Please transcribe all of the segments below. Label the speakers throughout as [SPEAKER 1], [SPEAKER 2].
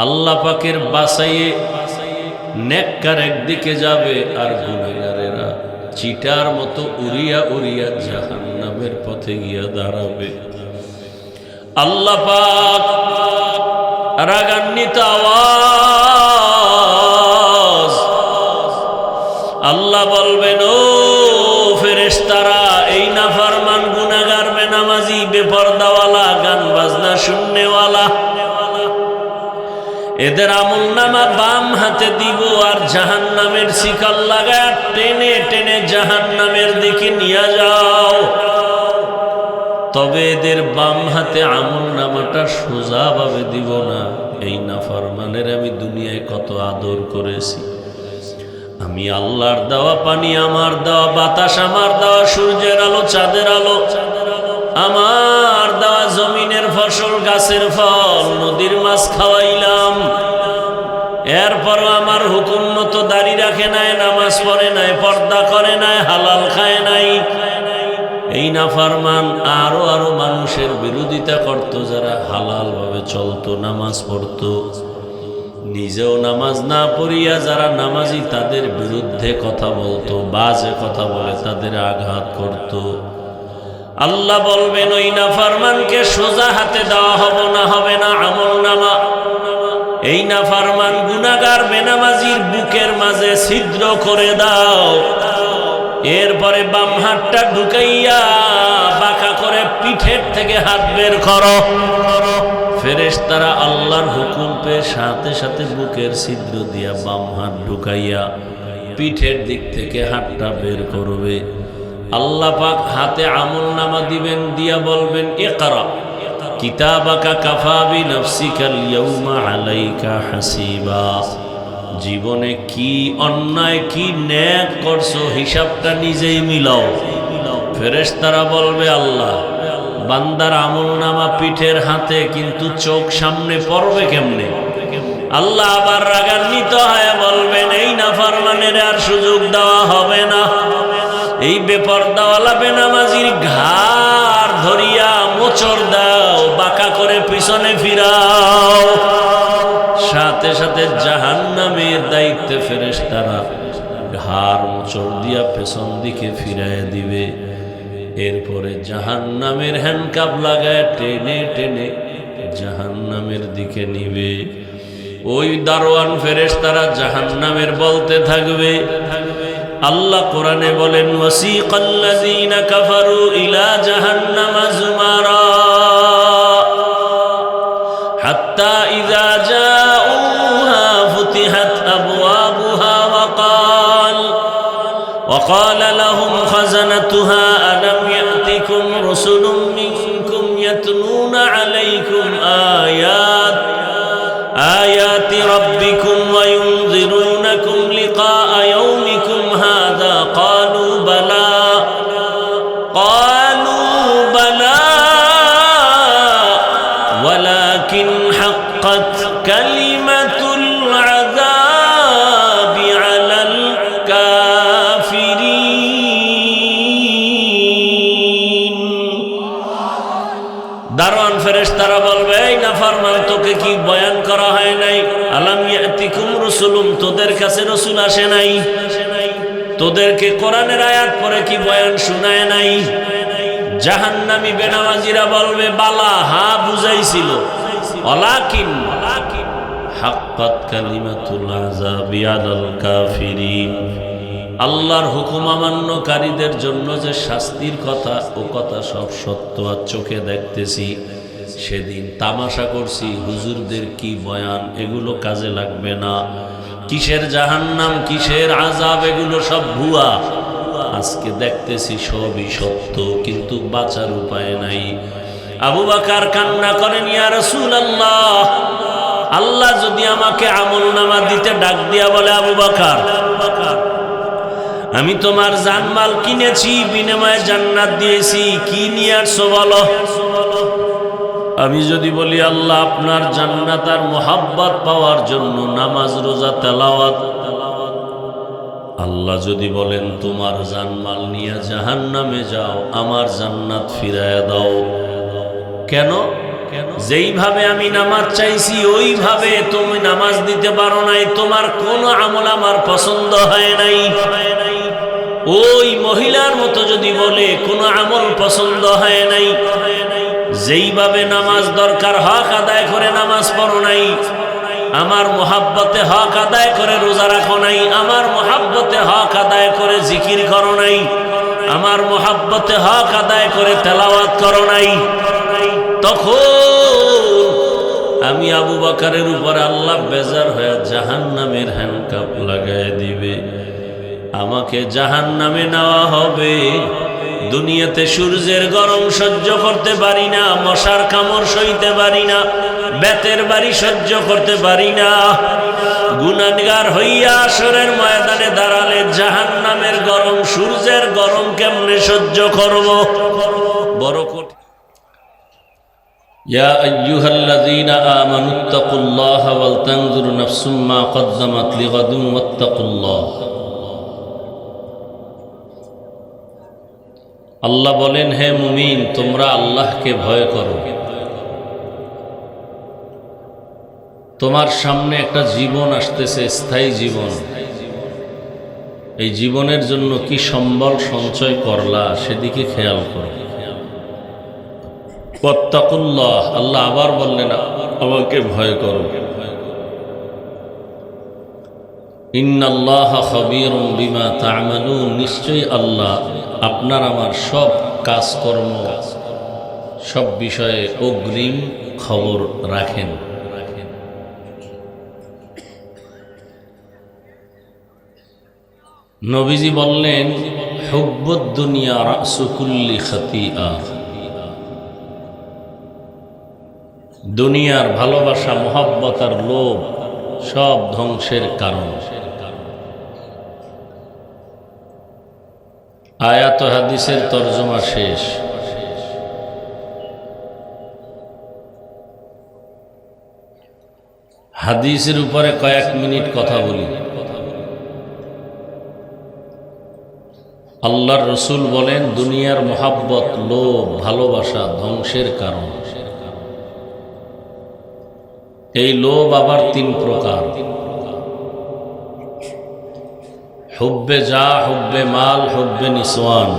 [SPEAKER 1] আল্লাহ পাকের বাসাইয়ে নেককার একদিকে যাবে আর গুনাহগারেরা চিটার মতো উড়িয়া উড়িয়া জাহান্নামের পথে গিয়া দাঁড়াবে। আল্লাহ পাক রাগান্বিত আওয়াজ, আল্লাহ বলবেন, ও ফেরেশতারা, এই নাফরমান গুনাহগার বেনামাজি বেপরদাওয়ালা গান বাজনা শুননেওয়ালা এদের আমলনামা বাম হাতে দিব আর জাহান্নামের শিকল লাগায় টেনে টেনে জাহান্নামের দিকে নিয়ে যাও। তবে এদের বাম হাতে আমলনামাটা সোজাভাবে দিব না। এই নাফরমানের আমি দুনিয়ায় কত আদর করেছি, আমি আল্লাহর দেওয়া পানি, আমার দেওয়া বাতাস, আমার দেওয়া সূর্যের আলো, চাঁদের আলো, আমার দেওয়া জমিনের ফসল, গাছের ফল, নদীর মাছ খাওয়াইলাম। এরপরও আমার হুকুম মতো দাড়ি রাখে নাই, নামাজ পড়ে নাই, পর্দা করে নাই, হালাল খায় নাই। এই নাফরমান আরো আরো মানুষের বিরোধিতা করত, যারা হালাল ভাবে চলতো, নামাজ পড়তো। নিজেও নামাজ না পড়িয়া যারা নামাজি তাদের বিরুদ্ধে কথা বলতো, বাজে কথা বলে তাদের আঘাত করত। আল্লাহ বলবেন, ওই নাফরমানকে সোজা হাতে দেওয়া হবে না আমলনামা। এই নাফরমান গুনাহগার বেনামাজির বুকের মাঝে ছিদ্র করে দাও। এরপরে বাম হাতটা ঢুকাইয়া বাঁকা করে পিঠের থেকে হাত বের করো। ফেরেশতারা আল্লাহর হুকুম পেয়ে সাথে সাথে বুকের ছিদ্র দিয়া বাম হাত ঢুকাইয়া পিঠের দিক থেকে হাতটা বের করবে। আল্লাহ পাক হাতে আমলনামা দিবেন, দিয়া বলবেন, ইকরা কিতাবাকা কাফা বিনাফসিকাল ইয়াউমা আলাইকা হাসিবা। জীবনে কি অন্যায় কি ন্যাক করছো হিসাবটা নিজেই মিলাও। ফেরেশতারা বলবে, আল্লাহ, বান্দার আমলনামা পিঠের হাতে, কিন্তু চোখ সামনে পড়বে কেমনে? আল্লাহ আবার রাগান্বিত হয়ে বলবেন, এই নাফরমানের আর সুযোগ দেওয়া হবে না। এই বেপরদাওয়ালা বেনামাজির ঘাড় ধরিয়া মোচড় দাও, বাঁকা করে পিছনে ফিরাও। সাথে সাথে জাহান্নামের দায়িত্বে ফেরেশতারা ঘাড় মোচড় দিয়া পেছন দিকে ফিরাইয়া দিবে। এরপরে জাহান্নামের হ্যান্ডকাপ লাগায় টেনে টেনে জাহান্নামের দিকে নিবে। ওই দারোয়ান ফেরেশতারা জাহান্নামের বলতে থাকবে। আল্লাহ কোরআনে বলেন, ওয়াসিকাল্লাযীনা কাফারু ইলা জাহান্নামা যুমারা হাত্তা ইযা জাউহা ফুতিহাত আবওয়াবুহা وقال لهم خزنتها ألم يأتكم رسل منكم يتلون عليكم آيات ربكم وينذرونكم لقاء يومكم هذا قالوا بلى ولكن حقت كلمة العذاب على الكافرين। দারোয়ান ফেরেশতারা বলবে, এই নাফরমান, তোকে কি বয়ান করা হয় নাই? আলাম ইয়াতিকুম রাসূলুম, তোদের কাছে রাসূল আসে নাই? তোদেরকে কোরআনের আয়াত পড়ে কি বয়ান শোনায় নাই? জাহান্নামী বেনামাজিরা বলবে, বালা, হ্যাঁ বুঝাইছিল, ওয়ালাকিন হাক্কাত কালিমাতুল আযাবি আলাল কাফিরিন। আল্লাহর হুকুম অমান্যকারীদের জন্য যে শাস্তির কথা, ও কথা সব সত্য, আর চোখে দেখতেছি। সেদিন তামাশা করছি, হুজুরদের কি বয়ান, এগুলো কাজে লাগবে না। কিসের জাহান্নাম, কিসের আযাব, এগুলো সব ভুয়া। আজকে দেখতেছি সবই সত্য, কিন্তু বাঁচার উপায় নাই। আবু বকর কান্না করেন, ইয়া রাসূলুল্লাহ, আল্লাহ যদি আমাকে আমলনামা দিতে ডাক দিয়া বলে, আবু বকর, আমি তোমার জানমাল কিনেছি, বিনিময়ে জান্নাত দিয়েছি, কি নিয়ে আসছো বলো। আমি যদি বলি, আল্লাহ আপনার জান্নাত আর মুহাব্বত পাওয়ার জন্য নামাজ, রোজা, তেলাওয়াত, আল্লাহ যদি বলেন তোমার জানমাল নিয়ে জাহান্নামে যাও, আমার জান্নাত ফিরায়া দাও। কেন? যেইভাবে আমি নামাজ চাইছি ওইভাবে তুমি নামাজ দিতে পারো নাই, তোমার কোন আমল আমার পছন্দ হয় নাই। ওই মহিলার মতো যদি বলে কোনো আমল পছন্দ হয় নাই, যেইভাবে নামাজ দরকার হক আদায় করে নামাজ পড়ো নাই, আমার মোহাব্বতে হক আদায় করে রোজা রাখো নাই, আমার মোহাব্বতে হক আদায় করে জিকির করো নাই, আমার মোহাব্বতে হক আদায় করে তেলাওয়াত করো নাই, তখন আমি আবু বকরের উপর আল্লাহ বেজার হয়ে জাহান্নামের হ্যান্ডকাপ লাগায় দিবে, আমাকে জাহান্নামে নেওয়া হবে। দুনিয়াতে সূর্যের গরম সহ্য করতে পারি না, মশার কামড় সইতে পারি না, বেতের বাড়ি সহ্য করতে পারি না, গুনাহগার হইয়া আসরের ময়দানে দাঁড়ালে জাহান্নামের গরম, সূর্যের গরম কেমনে সহ্য করব? বড় কঠিন। ইয়া আইয়ুহাল্লাযীনা আমানুত্তাকুল্লাহা ওয়াল তানজুর নাফসুম মা কদ্দামাত লিগাদিন ওয়াত্তাকুল্লাহ। আল্লাহ বলেন, হে মুমিন, তোমরা আল্লাহকে ভয় করো। তোমার সামনে একটা জীবন আসতেছে, স্থায়ী জীবন। এই জীবনের জন্য কি সম্বল সঞ্চয় করলা সেদিকে খেয়াল করো। ওয়াত্তাকুল্লাহ, আল্লাহ আবার বললেন আমাকে ভয় করো। ইন্নাল্লাহা খাবীরুম বিমা তা'মালুন, নিশ্চয়ই আল্লাহ আপনার আমার সব কাজকর্ম, সব বিষয়ে অগ্রিম খবর রাখেন। নবীজি বললেন, হুব্বুদ দুনিয়া রাসু কুল্লি খাতিআ, দুনিয়ার ভালোবাসা, মোহাব্বত আর লোভ সব ধ্বংসের কারণ। আয়াত ও হাদিসের তরজমা শেষ। হাদিসের উপরে কয়েক মিনিট কথা বলি। আল্লাহর রসুল বলেন, দুনিয়ার মোহাব্বত, লোভ, ভালোবাসা ধ্বংসের কারণ। এই লোভ আবার তিন প্রকার: হুব্বে যা, হুব্বে মাল, হুব্বে নিসওয়ান।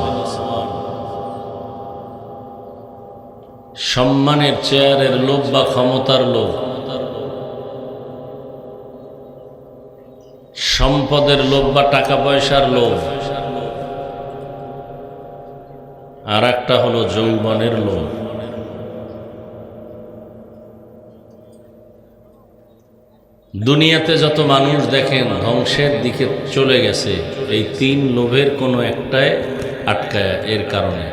[SPEAKER 1] সম্মানের, চেয়ারের লোভ বা ক্ষমতার লোভ, সম্পদের লোভ বা টাকা পয়সার লোভ, আর একটা হলো যৌবনের লোভ। দুনিয়াতে যত মানুষ দেখেন ধ্বংসের দিকে চলে গেছে, এই তিন লোভের কোনো একটাই আটকায়। এর কারণে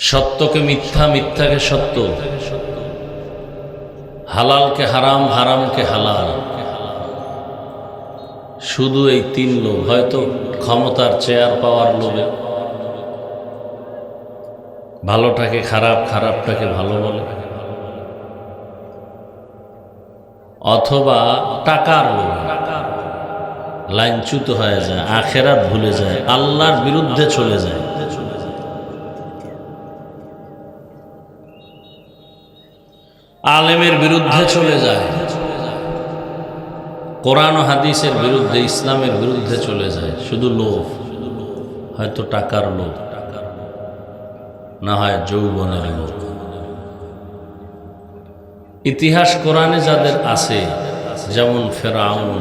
[SPEAKER 1] সত্যকে মিথ্যা, মিথ্যাকে সত্য, হালালকে হারাম, হারামকে হালাল, শুধু এই তিন লোভ। হয়তো ক্ষমতার, চেয়ার পাওয়ার লোভে ভালোটাকে খারাপ, খারাপটাকে ভালো বলে, অথবা টাকার লোভ লাইনচ্যুত হয়ে যায়, আখেরাত ভুলে যায়, আল্লাহর বিরুদ্ধে চলে যায়। আলেমের বিরুদ্ধে চলে যায়, কোরআন ও হাদিসের বিরুদ্ধে, ইসলামের বিরুদ্ধে চলে যায়, শুধু লোভ। হয়তো টাকার লোভ, না হয় যৌবনের লোভ। ইতিহাস কোরআনে যাদের আছে, যেমন ফেরাউন,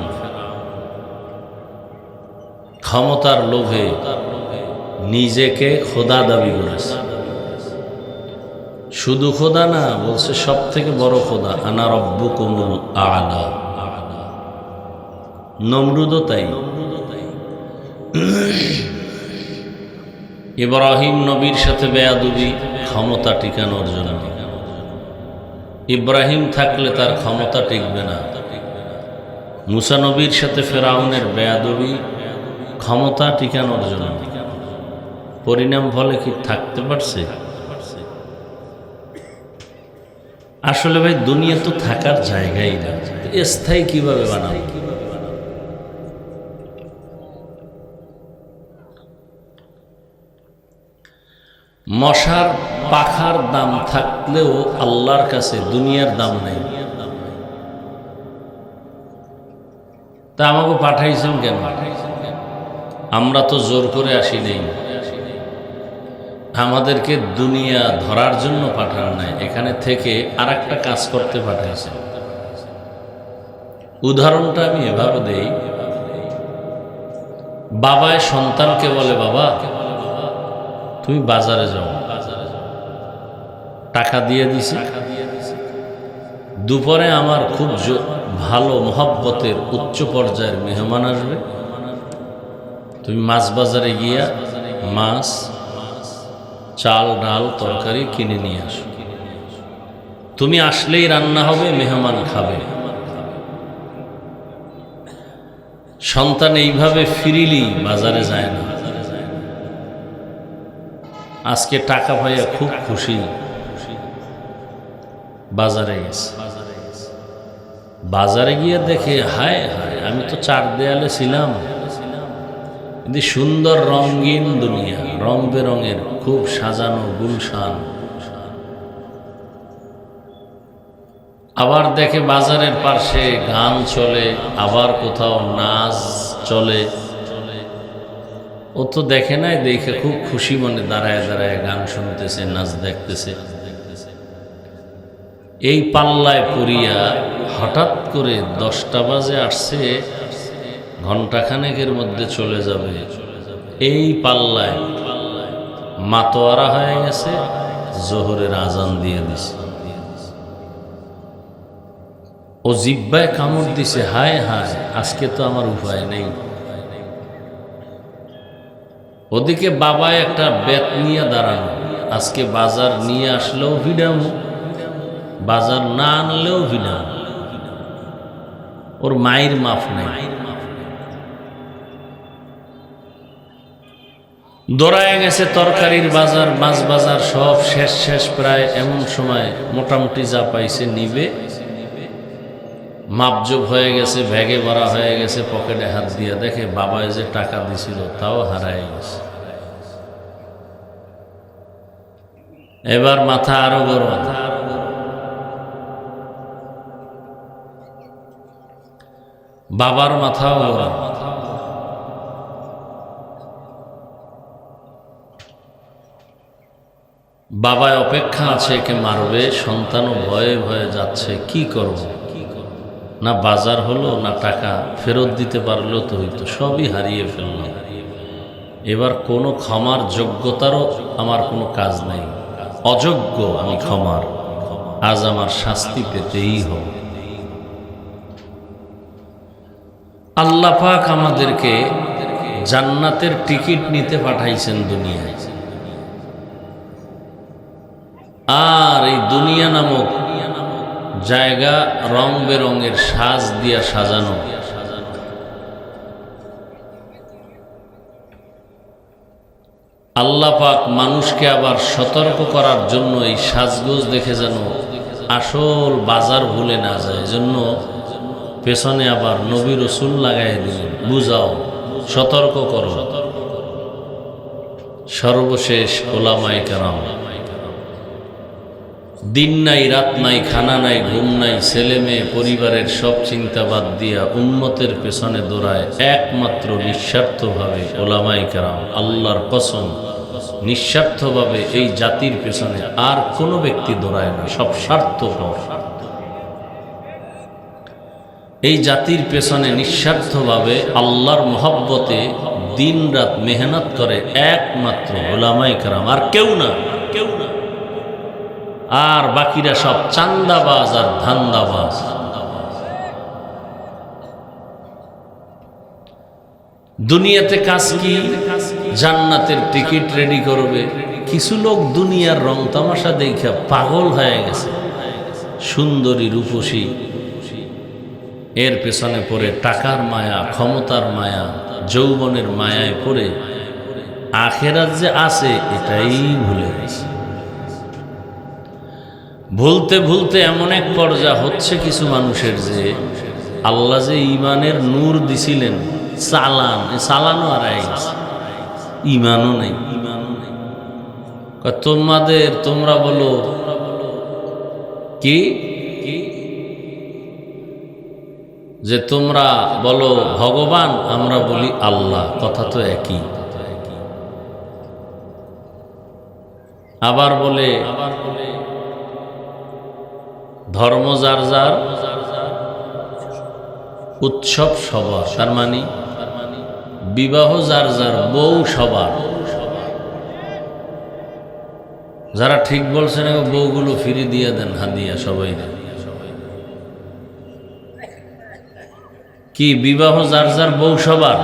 [SPEAKER 1] ক্ষমতার লোভে নিজেকে খোদা দাবি করেছে। শুধু খোদা না, বলছে সব থেকে বড় খোদা, আনা রব্বুকুমুল আ'লা। নমরুদও তাই। ইব্রাহিম নবীর সাথে বেয়াদবি ক্ষমতা টিকানোর জন্য। ইব্রাহিম থাকলে তার ক্ষমতা টিকবে না। মুসা নবীর সাথে ফেরাউনের বেয়াদবি ক্ষমতা টিকানোর জন্য। পরিণাম ফলে কি থাকতে পারছে? আসলে ভাই, দুনিয়া তো থাকার জায়গাই না, স্থায়ী কিভাবে বানাবে? মশার পাখার দাম থাকলেও আল্লাহর কাছে দুনিয়ার দাম নেই। তা আমাকে পাঠাইছেন কেন? আমরা তো জোর করে আসি নেই। আমাদেরকে দুনিয়া ধরার জন্য পাঠান নাই, এখানে থেকে আর একটা কাজ করতে পাঠাইছেন। উদাহরণটা আমি এভাবে দেই, বাবায় সন্তানকে বলে, বাবা তুমি বাজারে যাও, টাকা দিয়ে দিছি, দুপুরে আমার খুব ভালো মহব্বতের উচ্চ পর্যায়ের মেহমান আসবে, তুমি মাছ বাজারে গিয়া মাছ, চাল, ডাল, তরকারি কিনে নিয়ে আসো। তুমি আসলেই রান্না হবে, মেহমান খাবে। সন্তান এইভাবে ফ্রিলি বাজারে যায় না। আজকে টাকা পাইয়া খুব খুশি, বাজারে গেছে। বাজারে গিয়ে দেখে, হায় হায়, আমি তো চার দেয়ালে ছিলাম, কিন্তু সুন্দর রঙিন দুনিয়া, রং বেরঙের, খুব সাজানো গুলশান। আবার দেখে বাজারের পাশে গান চলে, আবার কোথাও নাচ চলে। ও তো দেখে নাই, দেখে খুব খুশি মনে দাঁড়ায় দাঁড়ায় গান শুনতেছে, নাচ দেখতেছে। এই পাল্লায় পড়িয়া হঠাৎ করে 10টা বাজে আসছে, ঘণ্টাখানেকের মধ্যে চলে যাবে। এই পাল্লায় মাতোয়ারা হয়ে গেছে, জোহরের আজান দিয়ে দিছে। ও জিব্বায় কামড় দিছে, হায় হায়, আজকে তো আমার উপায় নেই। ওদিকে বাবায় একটা বেত নিয়ে দাঁড়ানো, আজকে বাজার নিয়ে আসলেও ভিড়াম, বাজার না আনলেও ভিড়াম। ওর মায়ের মাফ নেই। দৌড়ায় গেছে তরকারির বাজার, মাছ বাজার সব শেষ প্রায়। এমন সময় মোটামুটি যা পাইছে নিবে, মাপজোপ হয়ে গেছে, ব্যাগে ভরা হয়ে গেছে, পকেটে হাত দিয়ে দেখে বাবায় যে টাকা দিছিল তাও হারায় গেছে। এবার মাথা আরো গরম। বাবার মাথাও গরম। বাবায় অপেক্ষা আছে, একে মারবে, সন্তানও ভয়ে ভয়ে যাচ্ছে, কি করব? না বাজার হলো, না টাকা ফেরত দিতে পারলো তো হইতো, সবই হারিয়ে ফেললাম। এবার কোনো ক্ষমার যোগ্যতারও আমার কোনো কাজ নেই, অযোগ্য আমি ক্ষমার, আজ আমার শাস্তি পেতেই হবে। আল্লাহ পাক আমাদেরকে জান্নাতের টিকিট নিতে পাঠাইছেন দুনিয়ায়। আর এই দুনিয়া নামক জায়গা রং বেরঙের সাজ দিয়া সাজানো। আল্লাহ পাক মানুষকে আবার সতর্ক করার জন্য এই সাজগোজ দেখে যেন আসল বাজার ভুলে না যায়, এজন্য পেছনে আবার নবী রসুল লাগাই দিলেন, বুঝাও, সতর্ক করো। সর্বশেষ ওলামায়ে কেরাম, দিন নাই রাত নাই, খানা নাই ঘুম নাই, ছেলে মেয়ে পরিবারের সব চিন্তা বাদ দিয়া উম্মতের পেছনে দৌড়ায় একমাত্র নিঃস্বার্থভাবে ওলামায়ে কেরাম। আল্লাহর কসম, নিঃস্বার্থভাবে এই জাতির পেছনে আর কোনো ব্যক্তি দৌড়ায় না, সব স্বার্থপর। এই জাতির পেছনে নিঃস্বার্থভাবে আল্লাহর মহব্বতে দিন রাত মেহনত করে একমাত্র ওলামায়ে কেরাম, আর কেউ না, কেউ না। আর বাকিরা সব চান্দাবাজ আর ধান্দাবাজ। দুনিয়াতে কাজ কি? জান্নাতের টিকিট রেডি করবে। কিছু লোক দুনিয়ার রং তামাশা দেখে পাগল হয়ে গেছে, সুন্দরী রূপসী, এর পেছনে পড়ে টাকার মায়া, ক্ষমতার মায়া, যৌবনের মায়ায় পড়ে আখেরাত যে আছে এটাই ভুলে গেছে। ভুলতে ভুলতে এমন এক পর্যায়ে হচ্ছে কিছু মানুষের যে আল্লাহ যে ইমানের নূর দিছিলেন, চালানো হারাই গেছে, ইমানও নেই। তোমরা বলো কি যে তোমরা বলো ভগবান, আমরা বলি আল্লাহ, কথা তো একই। আবার বলে ধর্ম যার যার, উৎসব সবার, তার মানে বিবাহ যার যার, বউ সবার। যারা ঠিক বলছেন বউগুলো ফিরে দিয়ে দেন, হাদিয়া সবাই দেন। কি বিবাহ যার যার, বউ সবার?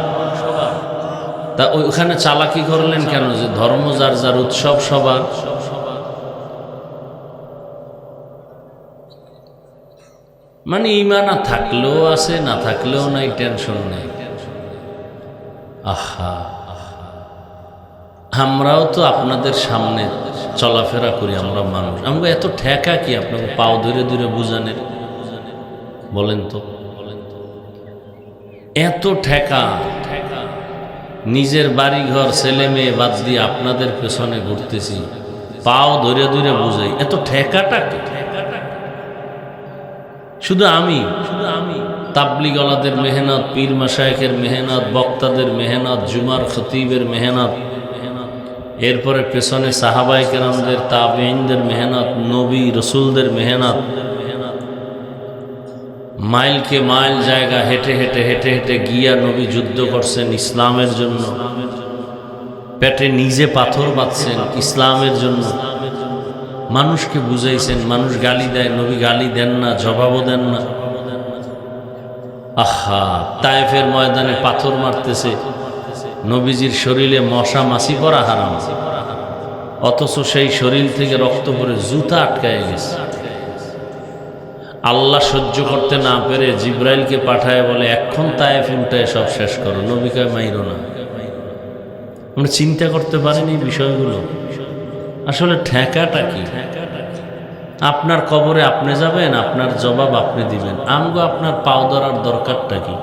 [SPEAKER 1] তা ওইখানে চালাকি করলেন কেন যে ধর্ম যার যার, উৎসব সবার? মানে ঈমান থাকলেও আছে, না থাকলেও নাই, টেনশন নেই। আহা, আমরাও তো আপনাদের সামনে চলাফেরা করি, আমরা মানুষ, আমরা এত ঠেকা কি আপনাকে পাও ধরে ধরে বুঝানের? বলেন তো, এত ঠেকা? নিজের বাড়ি ঘর ছেলে মেয়ে বাদ দিয়ে আপনাদের পেছনে ঘুরতেছি, পাও ধরে ধরে বুঝাই, এত ঠেকাটা কি? শুধু আমি তাবলিগওয়ালাদের মেহনত, পীর মাশায়েখের মেহনত, বক্তাদের মেহনত, জুমার খতিবের মেহনত, এরপরে পেছনে সাহাবায়ে কেরামদের, তাবেঈনদের মেহনত, নবী রসুলদের মেহনত, মাইলকে মাইল জায়গা হেঁটে হেঁটে হেঁটে হেঁটে গিয়া নবী যুদ্ধ করছেন ইসলামের জন্য, পেটে নিজে পাথর বাঁধছেন ইসলামের জন্য, মানুষকে বুঝাইছেন, মানুষ গালি দেয়, নবী গালি দেন না, জবাবও দেন না। আহা, তায়েফের ময়দানে পাথর মারতেছে, নবীজির শরীরে মশা মাছি পড়া হারাম, অথচ সেই শরীর থেকে রক্ত পড়ে জুতা আটকায় গেছে। আল্লাহ সহ্য করতে না পেরে জিব্রাইলকে পাঠায় বলে, এখন তায়েফ উল্টায় সব শেষ করো, নবীকে মাইরো না। আমরা চিন্তা করতে পারিনি বিষয়গুলো। আসলে ঠেকাটা কি? আপনার কবরে আপনি যাবেন, আপনার জবাব আপনি দিবেন, আমগো আপনার পাও ধরার দরকারটা কি?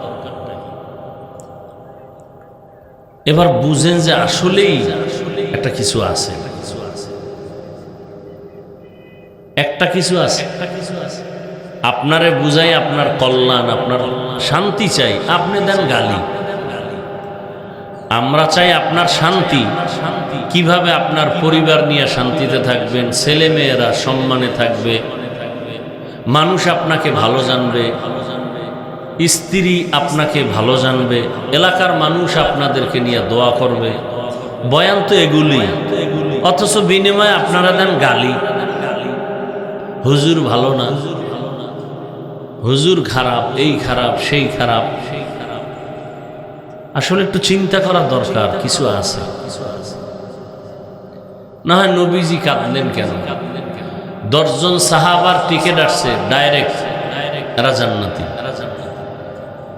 [SPEAKER 1] এবার বুঝেন যে আসলেই একটা কিছু আছে, একটা কিছু আছে। আপনারে বুঝাই আপনার কল্যাণ, আপনার শান্তি চাই, আপনি দেন গালি। আমরা চাই আপনার শান্তি। কিভাবে আপনার পরিবার নিয়ে শান্তিতে থাকবেন, ছেলে মেয়েরা সম্মানে থাকবে, মানুষ আপনাকে ভালো জানবে, স্ত্রী আপনাকে ভালো জানবে, এলাকার মানুষ আপনাদেরকে নিয়ে দোয়া করবে, বয়ান তো এগুলি। অথচ বিনিময়ে আপনারা দেন গালি। হুজুর ভালো না, হুজুর খারাপ, এই খারাপ, সেই খারাপ। আসলে একটু চিন্তা করার দরকার, কিছু আছে। না হয় নবীজি কাঁদলেন কেন? 10 জন সাহাবার টিকিট আসছে ডাইরেক্ট, এরা জান্নাতি।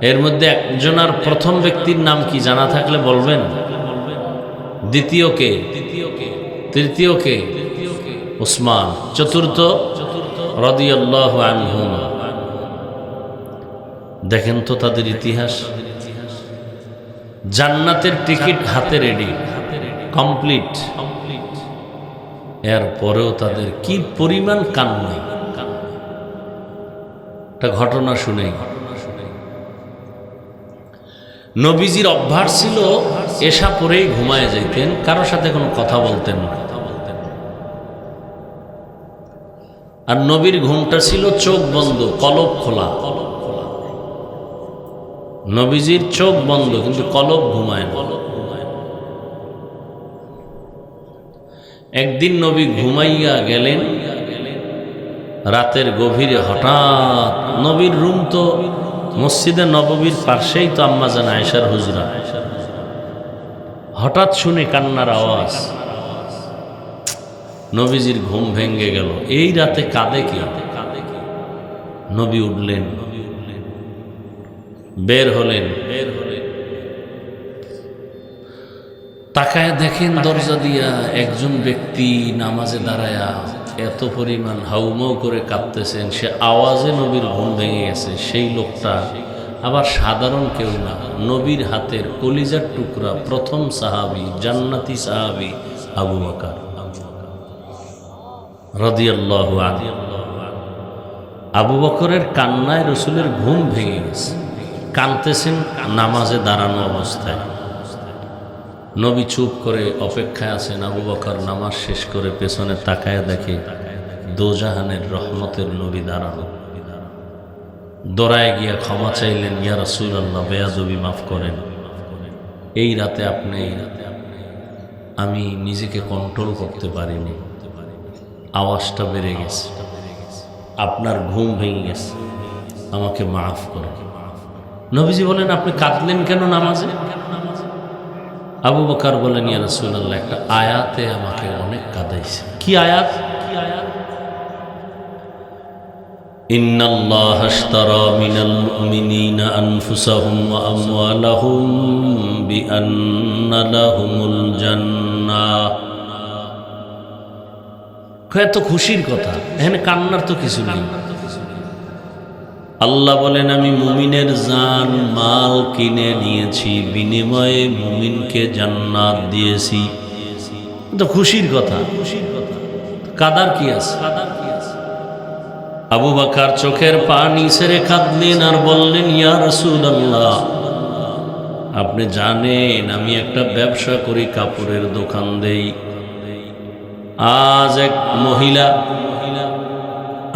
[SPEAKER 1] এর মধ্যে একজনের প্রথম ব্যক্তির নাম কি জানা থাকলে বলবেন? দ্বিতীয় কে? তৃতীয় কে? উসমান। চতুর্থ রাদিয়াল্লাহু আনহুম। দেখেন তো তাদের ইতিহাস। জান্নাতের টিকিট হাতে রেডি, কমপ্লিট। এরপরেও তাদের কি পরিমাণ কান্না। একটা ঘটনা শুনে, নবীজির অভ্যাস ছিল এশা পরেই ঘুমায় যাইতেন, কারোর সাথে কোনো কথা বলতেন না। আর নবীর ঘুমটা ছিল চোখ বন্ধ, কলব খোলা। নবীজির চোখ বন্ধ কিন্তু কলব ঘুমায় না। একদিন নবী ঘুমাইয়া গেলেন, রাতের গভীরে হঠাৎ, নবীর রুম তো মসজিদে নববীর পাশেই তো আম্মাজান আয়েশার হুজরা, হঠাৎ শুনে কান্নার আওয়াজ। নবীজির ঘুম ভেঙে গেল, এই রাতে কাঁদে কি? নবী উঠলেন, বের হলেন, তাকায় দেখেন দরজা দিয়া একজন ব্যক্তি নামাজে দাঁড়ায়া এত পরিমাণ হাউমাউ করে কাঁদতেছেন, সে আওয়াজে নবীর ঘুম ভেঙে গেছে। সেই লোকটা আবার সাধারণ কেউ না, নবীর হাতের কলিজার টুকরা প্রথম সাহাবী, জান্নাতি সাহাবী আবু বকর। রাদিয়াল্লাহু আনহু। আবু বকরের কান্নায় রসুলের ঘুম ভেঙে গেছে, কাঁদতেছেন নামাজে দাঁড়ানো অবস্থায়। নবী চুপ করে অপেক্ষায় আছেন। আবু বকর নামাজ শেষ করে পেছনে তাকায় দেখে দোজাহানের রহমতের নবী দাঁড়ানো। দৌড়ায় গিয়া ক্ষমা চাইলেন, ইয়া রাসূলুল্লাহ, বেয়াদবি মাফ করেন, এই রাতে আমি নিজেকে কন্ট্রোল করতে পারিনি, আওয়াজটা বেড়ে গেছে, আপনার ঘুম ভেঙে গেছে, আমাকে মাফ করেন। নবীজি বলেন, আপনি কাঁদলেন কেন নামাজে? আবু বকর বলেন, ইয়া রাসূলুল্লাহ, একটা আয়াতে আমাকে অনেক কাঁদাইছে। কি আয়াত? ইন্নাল্লাহা আশতারা মিনাল মুমিনিনা আনফুসাহুম ওয়া আমওয়ালাহুম বিআন্না লাহুমুল জান্নাহ। এত খুশির কথা, এখানে কান্নার তো কিছু নেই। আল্লাহ বলেন, আমি মুমিনের জান মাল কিনে নিয়েছি, বিনিময়ে মুমিনকে জান্নাত দিয়েছি। তো খুশির কথা, কাদার কি আছে? আবু বকর চোখের পানি ছেড়ে কাঁদলেন আর বললেন, ইয়া রাসূলুল্লাহ, আপনি জানেন আমি একটা ব্যবসা করি, কাপড়ের দোকান দেই। আজ এক মহিলা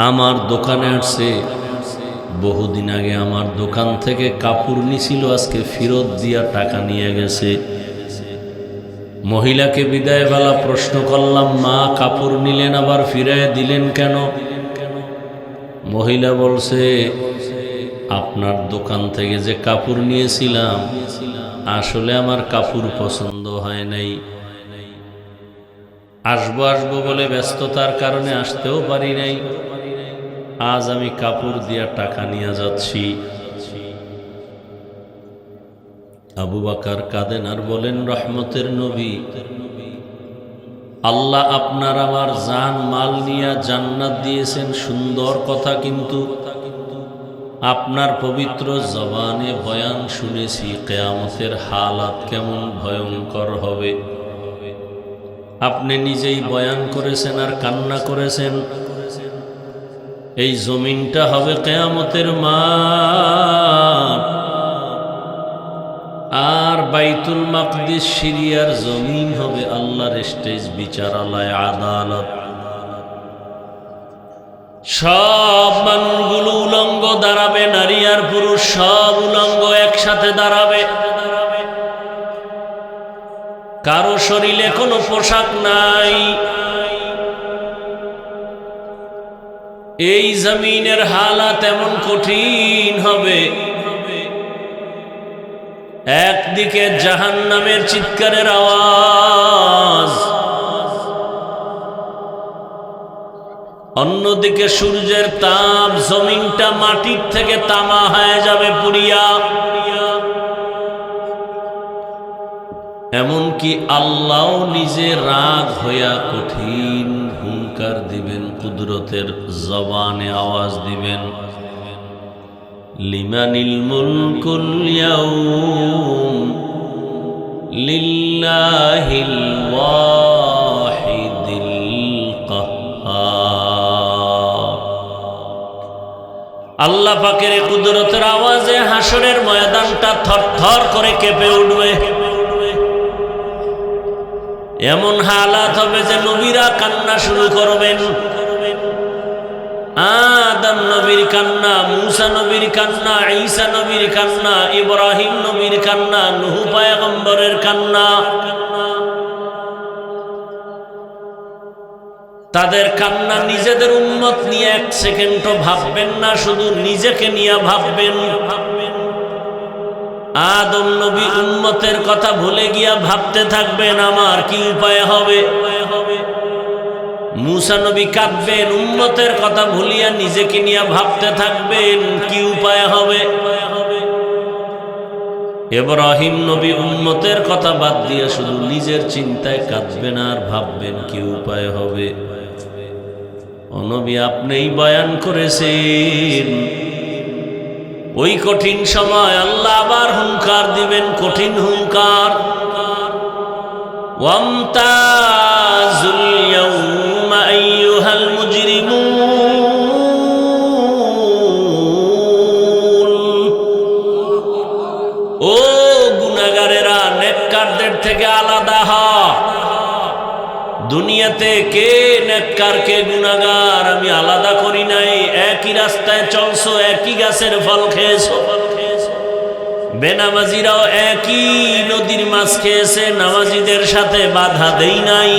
[SPEAKER 1] আমার দোকানে আসছে, বহুদিন আগে আমার দোকান থেকে কাপড় নিছিল, আজকে ফেরত দিয়া টাকা নিয়ে গেছে। মহিলাকে বিদায়বেলা প্রশ্ন করলাম, মা, কাপড় নিলেন আবার ফিরায় দিলেন কেন? মহিলা বলছে, আপনার দোকান থেকে যে কাপড় নিয়েছিলাম, আসলে আমার কাপড় পছন্দ হয় নাই। আসবো বলে ব্যস্ততার কারণে আসতেও পারি নাই। আজ আমি কাপড় দিয়া টাকা নিয়ে যাচ্ছি। আবু বকর কাঁদেন আর বলেন, রহমতের নবী, আল্লাহ আপনার আমার জান মাল নিয়ে জান্নাত দিয়েছেন, সুন্দর কথা, কিন্তু আপনার পবিত্র জবানে বয়ান শুনেছি কিয়ামতের হালাত কেমন ভয়ঙ্কর হবে। আপনি নিজেই বয়ান করেছেন আর কান্না করেছেন। এই জমিনটা হবে কিয়ামতের মাঠ, আর বাইতুল মাকদিস সিরিয়ার জমিন হবে আল্লাহর স্টেজ, বিচারালয়, আদালত। সব মানুষগুলো উলঙ্গ দাঁড়াবে, নারী আর পুরুষ সব উলঙ্গ একসাথে দাঁড়াবে। কারো শরীরে কোনো পোশাক নাই। এই জমিনের হালাত এমন কঠিন হবে, একদিকে জাহান্নামের চিৎকারের আওয়াজ, অন্যদিকে সূর্যের তাপ, জমিনটা মাটির থেকে তামা হয়ে যাবে পুড়িয়া। এমনকি আল্লাহ নিজে রাগ হইয়া কঠিন হুঙ্কার দিবেন, কুদরতের জবানে আওয়াজ দিবেন, লিমানিল মুলকুল ইয়াউম লিল্লাহিল ওয়াহিদিল কাহ্হার। আল্লাহ পাকের কুদরতের আওয়াজে হাসরের ময়দানটা থরথর করে কেঁপে উঠবে। এমন হালাত হবে যে নবীরা কান্না শুরু করবেন। আদম নবীর কান্না, মূসা নবীর কান্না, ঈসা নবীর কান্না, ইব্রাহিম নবীর কান্না, নূহ পয়গম্বরের কান্না। তাদের কান্না নিজেদের উম্মত নিয়ে এক সেকেন্ডও ভাববেন না, শুধু নিজেকে নিয়ে ভাববেন। আদম নবী উম্মতের কথা ভুলে গিয়া ভাবতে থাকবেন আমার কি উপায় হবে। মূসা নবী কাঁদবেন, উম্মতের কথা ভুলিয়া নিজেকে নিয়ে ভাবতে থাকবেন কি উপায় হবে। ইব্রাহিম নবী উম্মতের কথা বাদ দিয়ে শুধু নিজের চিন্তায় কাঁদবেন আর ভাববেন কি উপায় হবে। ও নবী, আপনিই বয়ান করেছেন ওই কঠিন সময় আল্লাহ আবার হুঙ্কার দিবেন, কঠিন হুঙ্কার। ওয়ামতাজুল ইয়াউম আইয়ুহাল মুজরিমুন, ও গুনাহগারেরা নেককারদের থেকে আলাদা হও। দুনিয়াতে কে নেককার কে গুনাহগার আমি আলাদা করি নাই। একই রাস্তায় চলছো, একই গাছের ফল খেয়েছো। বেনামাজিরাও একই নদীর মাছ খেয়েছে, নামাজিদের সাথে বাধা দেই নাই।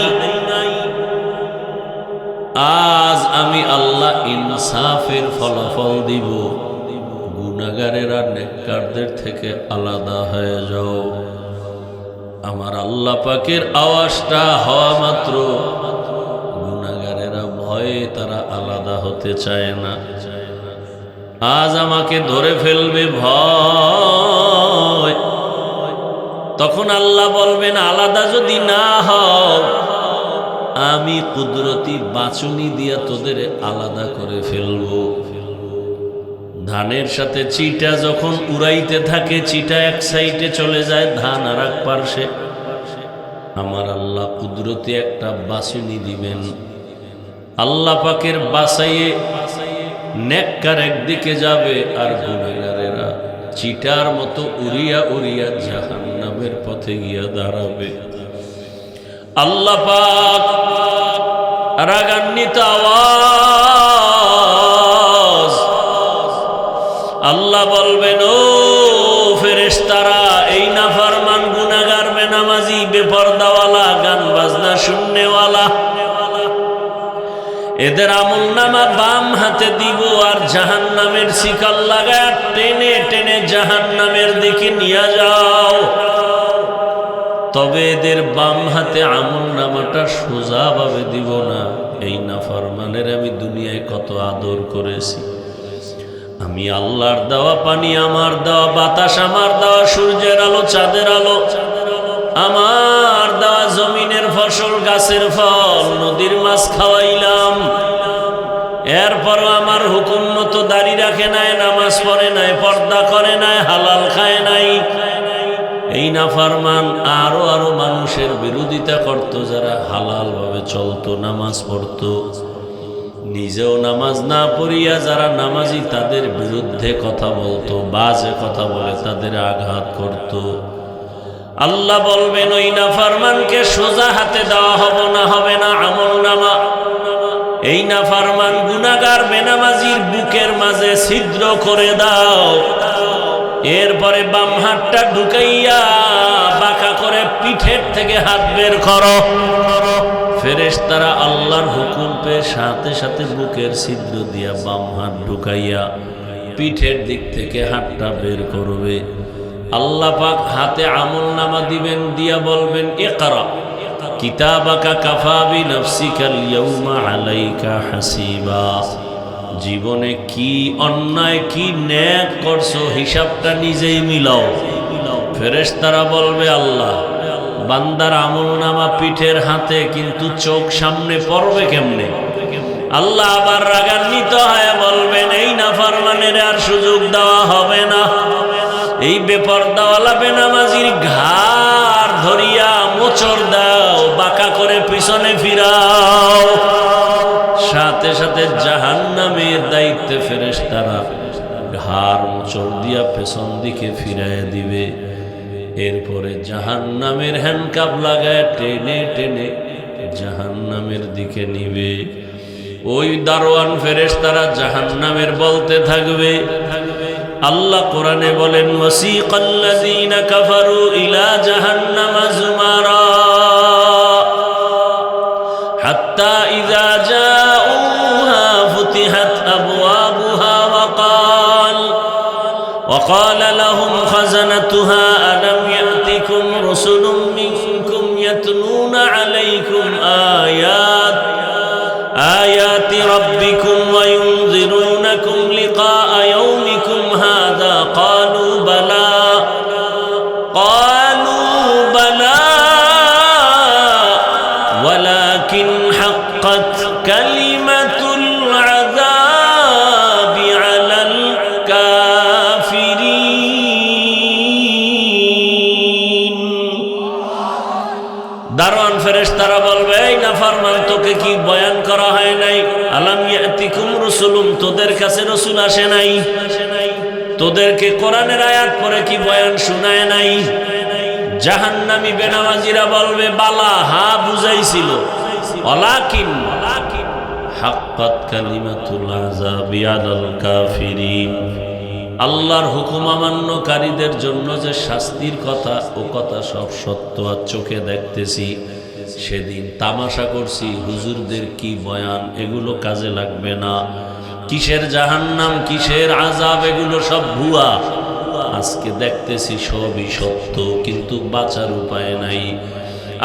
[SPEAKER 1] আজ আমি আল্লাহ ইনসাফের ফলাফল দিব। গুনাহগারেরা নেককারদের থেকে আলাদা হয়ে যাও। আমার আল্লাহ পাকের আওয়াজটা হওয়া মাত্র গুনাহগারেরা ভয়ে তারা আলাদা হতে চায় না। আজ আমাকে ধরে ফেলবে ভয়। তখন আল্লাহ বলবেন, আলাদা যদি না হও আমি কুদরতি বাঁচুনি দিয়া তোদের আলাদা করে ফেলবো। ধানের সাথে চিটা যখন উড়াইতে থাকে, চিটা এক সাইডে চলে যায়, ধান আর এক পার্শ্বে। আমার আল্লাহ কুদরতি একটা বাঁচুনি দিবেন। আল্লাহ পাকের বাসাইয়ে নেককার একদিকে যাবে আর গুনাহগারেরা চিটার মতো উড়িয়া উড়িয়া জাহান্নামের পথে গিয়া দাঁড়াবে। আল্লাহ পাক রাগান্বিত আওয়াজ, আল্লাহ বলবেন, ও ফেরেশতারা, এই নাফরমান গুনাহগার বেনামাজি বেপরদাওয়ালা গান বাজনা শুননেওয়ালা এদের আমলনামা বাম হাতে দিব আর জাহান্নামের শিকল লাগায় টেনে টেনে জাহান্নামের দিকে নিয়ে যাও। তবে এদের বাম হাতে আমলনামাটা সোজাভাবে দিব না। এই নাফরমানের আমি দুনিয়ায় কত আদর করেছি। আমি আল্লাহর দেওয়া পানি, আমার দেওয়া বাতাস, আমার দেওয়া সূর্যের আলো, চাঁদের আলো, আমার দেওয়া জমিনের ফসল, গাছের ফল, নদীর মাছ খাওয়াইলাম। এরপরও আমার হুকুম মতো দাড়ি রাখে নাই, নামাজ পড়ে নাই, পর্দা করে নাই, হালাল খায় নাই। এই নাফরমান আরো আরো মানুষের বিরোধিতা করত, যারা হালাল ভাবে চলতো, নামাজ পড়তো। নিজেও নামাজ না পড়িয়া যারা নামাজি তাদের বিরুদ্ধে কথা বলতো, বাজে কথা বলে তাদের আঘাত করত। আল্লাহ বলবেন, ওই নাফরমানকে সোজা হাতে দেওয়া হবে না আমলনামা। এই নাফরমান গুনাহগার বেনামাজির বুকের মাঝে ছিদ্র করে দাও। এরপরে বাম হাতটা ঢুকাইয়া বাঁকা করে পিঠের থেকে হাত বের করো। ফেরেশতারা আল্লাহর হুকুম পেয়ে সাথে সাথে বুকের ছিদ্র দিয়া বাম হাত ঢুকাইয়া পিঠের দিক থেকে হাতটা বের করবে। আল্লাহ পাক হাতে আমলনামা দিবেন, দিয়া বলবেন, ইকরা কিতাবাকা কাফা বিনাফসিকাল ইয়াউমা আলাইকা হাসিবা। জীবনে কি অন্যায় কি ন্যাক করছো হিসাবটা নিজেই মিলাও। ফেরেশতারা বলবে, আল্লাহ বান্দার আমলনামা পিঠের হাতে, কিন্তু চোখ সামনে পড়বে কেমনে? আল্লাহ আবার রাগান্বিত হয়ে বলবেন, এই নাফরমানের আর সুযোগ দেওয়া হবে না। এই বেপরদাওয়ালা বেনামাজির ঘাড় ধরিয়া মোচড় দাও, বাঁকা করে পিছনে ফিরাও। সাথে সাথে জাহান্নামের দায়িত্বে ফেরেশতারা ঘাড় মোচড় দিয়া পেছন দিকে ফিরাইয়া দিবে। এরপরে জাহান্নামের হ্যান্ডকাপ লাগায় টেনে টেনে জাহান্নামের দিকে নিবে। ওই দারোয়ান ফেরেশতারা জাহান্নামের বলতে থাকবে। আল্লাহ কোরআনে বলেন, ওয়াসিকাল্লাযীনা কাফারু ইলা জাহান্নামা যুমারা হাত্তা ইযা জাউহা ফুতিহাত আবওয়াবুহা وقال لهم خزنتها ألم يأتكم رسل منكم يتلون عليكم آيات ربكم وينذرونكم لقاء يومكم هذا قالوا بلى ولكن حقت كلمة العذاب على الكافرين। দারোয়ান ফেরেশতারা বলবে, এই নাফরমান, তোকে কি বয়ান করা হয় নাই? আলাম ইয়াতিকুম রাসূলুম, তোদের কাছে রাসূল আসে নাই? তোদেরকে কোরআনের আয়াত পড়ে কি বয়ান শোনায় নাই? জাহান্নামী বেনামাজিরা বলবে বালা, হ্যাঁ বুঝাইছিল, ওয়ালাকিন হাক্কাত কালিমাতুল আযাবি আলাল কাফিরিন। আল্লাহর হুকুম অমান্যকারীদের জন্য যে শাস্তির কথা, ও কথা সব সত্য, আর চোখে দেখতেছি। সেদিন তামাশা করছি, হুজুরদের কি বয়ান, এগুলো কাজে লাগবে না। কিসের জাহান্নাম, কিসের আযাব, এগুলো সব ভুয়া। আজকে দেখতেছি সবই সত্য, কিন্তু বাঁচার উপায় নাই।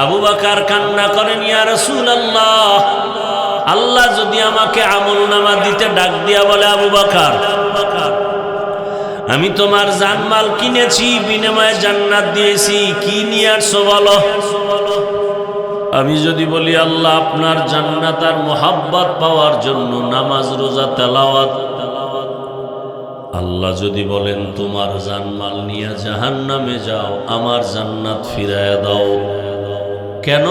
[SPEAKER 1] আবু বকর কান্না করেন, ইয়া রাসূলুল্লাহ, আল্লাহ যদি আমাকে আমলনামা দিতে ডাক দিয়া বলে, আবু বকর আমি তোমার জানমাল কিনেছি, বিনিময়ে জান্নাত দিয়েছি, কি নিয়ে আসছো বলো? আমি যদি বলি আল্লাহ আপনার জান্নাত আর মোহাব্বত পাওয়ার জন্য নামাজ রোজা তেলাওয়াত, আল্লাহ যদি বলেন তোমার জানমাল নিয়ে জাহান্নামে যাও, আমার জান্নাত ফিরায় দাও। কেন?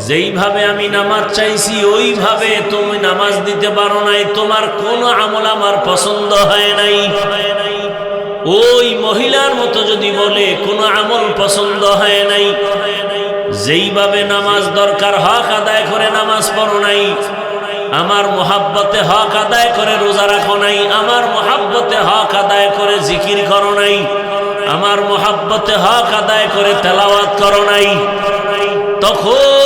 [SPEAKER 1] যেইভাবে আমি নামাজ চাইছি ওইভাবে তুমি নামাজ দিতে পারো নাই, তোমার কোন আমল আমার পছন্দ হয় নাই। ওই মহিলার মতো যদি বলে কোন আমল পছন্দ হয় নাই, যেইভাবে নামাজ দরকার হক আদায় করে নামাজ পড়ো নাই, আমার মোহাব্বতে হক আদায় করে রোজা রাখো নাই, আমার মোহাব্বতে হক আদায় করে জিকির করো নাই, আমার মোহাব্বতে হক আদায় করে তেলাওয়াত করো নাই, তখন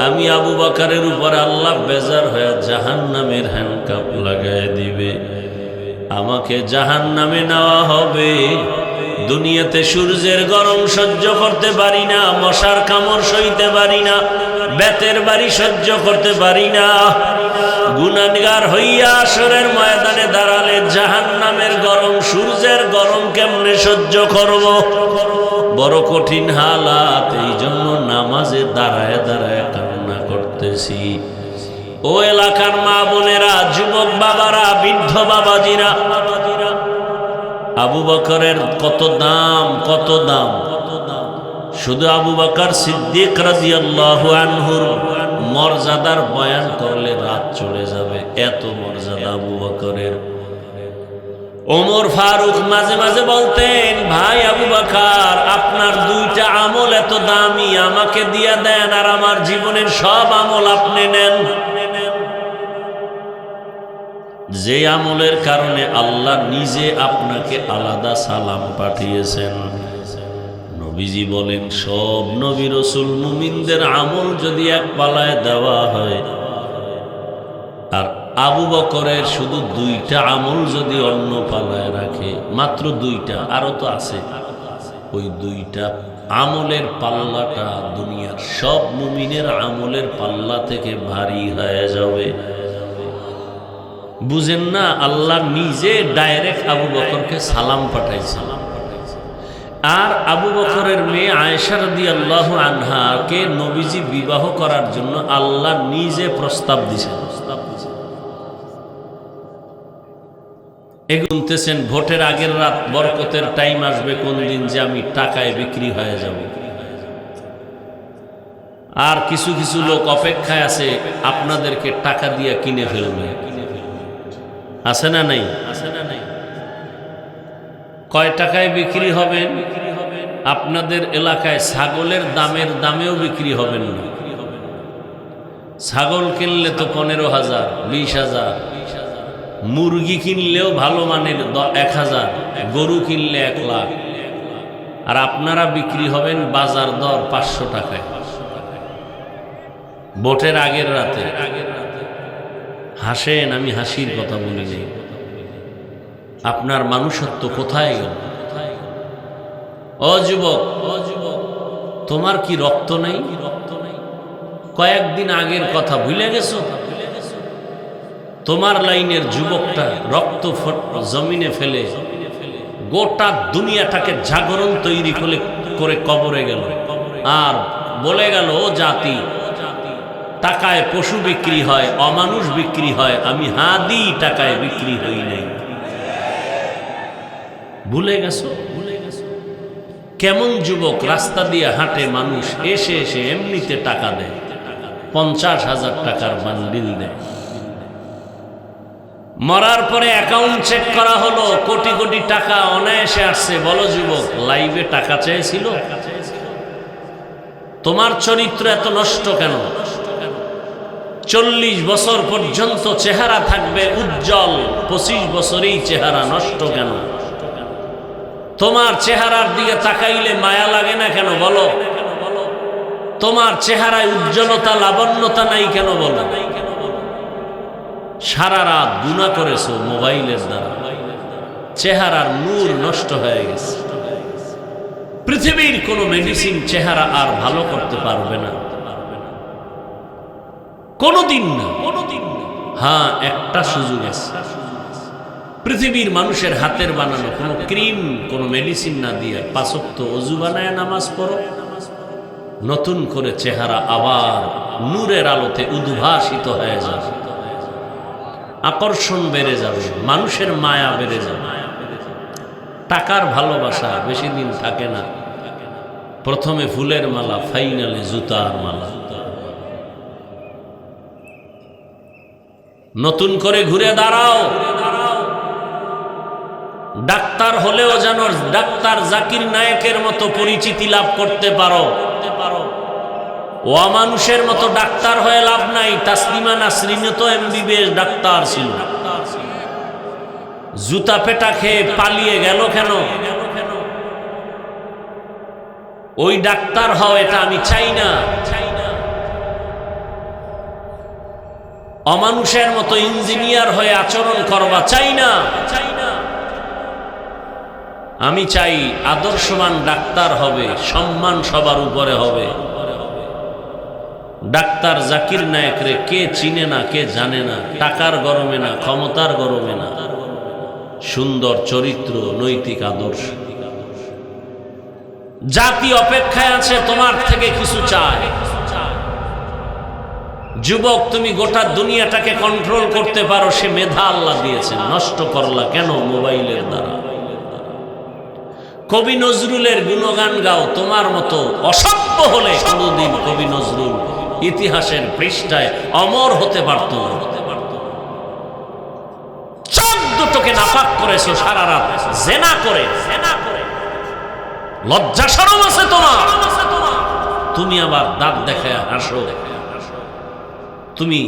[SPEAKER 1] আমি আবু বকরের উপরে আল্লাহ বেজার হয়ে জাহান্নামের হ্যান্ডকাপ লাগায় দিবে, আমাকে জাহান্নামে নেওয়া হবে। দুনিয়াতে সূর্যের গরম সহ্য করতে পারি না, মশার কামড় সইতে পারি না, বেতের বাড়ি সহ্য করতে পারি না। গুনাহগার হইয়া আসরের ময়দানে দাঁড়ালে জাহান্নামের গরম, সূর্যের গরম কেমনে সহ্য করব? বড় কঠিন হালাত। এই জন্য নামাজে দাঁড়ায় দাঁড়ায় কান্না করতেছি। ও এলাকার মা বোনেরা, যুবক বাবারা, বৃদ্ধ বাবাজিরা, আবু বকরের কত দাম, কত দাম! শুধু আবু বকর সিদ্দিক রাদিয়াল্লাহু আনহুর মর্যাদার বয়ান করলে রাত চলে যাবে, এত মর্যাদা আবু বকরের। ওমর ফারুক মাঝে মাঝে বলতেন, ভাই আবু বকর, আপনার দুইটা আমল এত দামি, আমাকে দিয়া দেন আর আমার জীবনের সব আমল আপনি নেন। যে আমলের কারণে আল্লাহ নিজে আপনাকে আলাদা সালাম পাঠিয়েছেন। নবীজি বলেন, সব নবী রাসূল মুমিনদের আমল যদি এক পালায় দেওয়া হয়, আর আবু বকরের শুধু দুইটা আমল যদি অন্য পালায় রাখে, মাত্র দুইটা, আরো তো আছে, ওই দুইটা আমলের পাল্লাটা দুনিয়ার সব মুমিনের আমলের পাল্লা থেকে ভারী হয়ে যাবে। বুঝেন না? আল্লাহ নিজে ডাইরেক্ট আবু বকরকে সালাম পাঠাইছে। আর আবু বকরের মেয়ে আয়েশা রাদিয়াল্লাহু আনহাকে নবীজি বিবাহ করার জন্য আল্লাহ নিজে প্রস্তাব দিয়েছেন। এগুনতেছেন, ভোটের আগের রাত বরকতের টাইম আসবে কোন দিন যে আমি টাকায় বিক্রি হয়ে যাব। আর কিছু কিছু লোক অপেক্ষায় আছে আপনাদেরকে টাকা দিয়ে কিনে ফেলবে। আছে না নাই? কয় টাকায় বিক্রি হবেন? আপনাদের এলাকায় ছাগলের দামেও বিক্রি হবেন না। ছাগল কিনলে তো 15,000, 20,000, মুরগি কিনলেও ভালো মানের 1,000, গরু কিনলে 1 লাখ, আর আপনারা বিক্রি হবেন বাজার দর 500 টাকায় ভোটের আগের রাতে। হাসেন, আমি হাসির কথা বলিনি। আপনার মানুষত্ব কোথায় গেল? ও যুবক, তোমার কি রক্ত নেই? কয়েকদিন আগের কথা ভুলে গেছো? তোমার লাইনের যুবকটা রক্ত জমিনে ফেলে গোটা দুনিয়াটাকে জাগরণ তৈরি করে কবরে গেল, আর বলে গেল, ও জাতি, টাকায় পশু বিক্রি হয়, অমানুষ বিক্রি হয়, আমি হাদি টাকায় বিক্রি হই নাই। ভুলে গেছো? কেমন যুবক রাস্তা দিয়ে হাঁটে, মানুষ এসে এসে এমনিতে টাকা দেয়। 50,000 টাকার বান্ডিল দেয়। মরার পরে অ্যাকাউন্ট চেক করা হলো, কোটি কোটি টাকা অনায়াসে আসছে। বলো যুবক, লাইভে টাকা চেয়েছিল? তোমার চরিত্র এত নষ্ট কেন? 40 বছর পর্যন্ত চেহারা থাকবে উজ্জ্বল, 25 বছরেই চেহারা নষ্ট কেন? তোমার চেহারার দিকে তাকাইলে মায়া লাগে না কেন বলো? তোমার চেহারায় উজ্জ্বলতা লাবণ্যতা নাই কেন বলো? সারা রাত গুনাহ করেছো মোবাইলের দ্বারা, চেহারার নূর নষ্ট হয়ে গেছে। পৃথিবীর কোনো মেডিসিন চেহারা আর ভালো করতে পারবে না, কোনোদিন না। হ্যাঁ, একটা সুযোগ আছে, পৃথিবীর মানুষের হাতের বানানো কোনো ক্রিম, কোনো মেডিসিন না দিয়ে 5 ওয়াক্ত ওযু বানায় নামাজ পড়ো, নতুন করে চেহারা আবার নূরের আলোতে উদ্ভাসিত হয়ে যাবে, আকর্ষণ বেড়ে যাবে, মানুষের মায়া বেড়ে যাবে। টাকার ভালোবাসা বেশি দিন থাকে না, প্রথমে ফুলের মালা, ফাইনালে জুতার মালা। নতুন করে ঘুরে দাঁড়াও। ডাক্তার হলেও যেন ডাক্তার জাকির নায়েকের মতো পরিচিতি লাভ করতে পারো। ও মানুষের মতো ডাক্তার হয়ে লাভ নাই। তাসলিমা নাসরিন তো MBBS ডাক্তার ছিল, জুতা পেটা খেয়ে পালিয়ে গেল কেন? ওই ডাক্তার হও, এটা আমি চাই না। অমানুষের মতো ইঞ্জিনিয়ার হয়ে আচরণ করবা চাই না। আমি চাই আদর্শবান ডাক্তার হবে, সম্মান সবার উপরে হবে। ডাক্তার জাকির নায়েকরে কে চিনে না, কে জানে না? টাকার গরমে না, ক্ষমতার গরমে না, সুন্দর চরিত্র, নৈতিক আদর্শ। জাতি অপেক্ষায় আছে তোমার থেকে কিছু চায়। যুবক, তুমি গোটা দুনিয়াটাকে কন্ট্রোল করতে পারো, সে মেধা আল্লাহ দিয়েছেন, নষ্ট করলা কেন মোবাইলের দ্বারা? কবি নজরুলের গুণগান গাও। তোমার মতো অসভ্য হলে কোনদিন কবি নজরুল ইতিহাসের পৃষ্ঠায় অমর হতে পারত না। চোখ দুটোকে নাপাক করেছো সারা রাত জেনা করে। লজ্জা শরম আছে তোমার? তুমি আবার দাঁত দেখায় হাসো। তুমি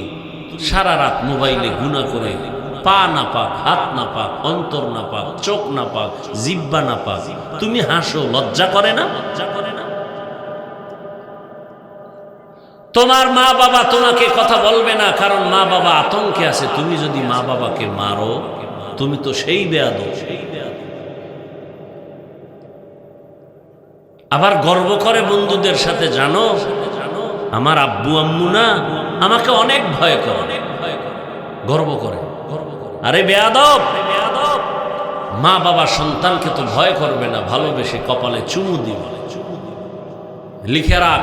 [SPEAKER 1] সারা রাত মোবাইলে গুনাহ করে, পা না পাক, হাত না পাক, অন্তর না পাক, চোখ না পাক, জিহ্বা না পাক, তুমি হাসো। লজ্জা করে না? তোমার মা বাবা তোমাকে কথা বলবে না, কারণ মা বাবা আতঙ্কে আছে। তুমি যদি মা বাবাকে মারো, তুমি তো সেই বেয়াদব। আবার গর্ব করে বন্ধুদের সাথে, জানো আমার আব্বু আম্মু না আমাকে অনেক ভয় করে, গর্ব করে। আরে বেয়াদব! মা বাবা সন্তানকে তো ভয় করবে না, ভালোবেসে কপালে চুমু দিবে। লিখে রাখ,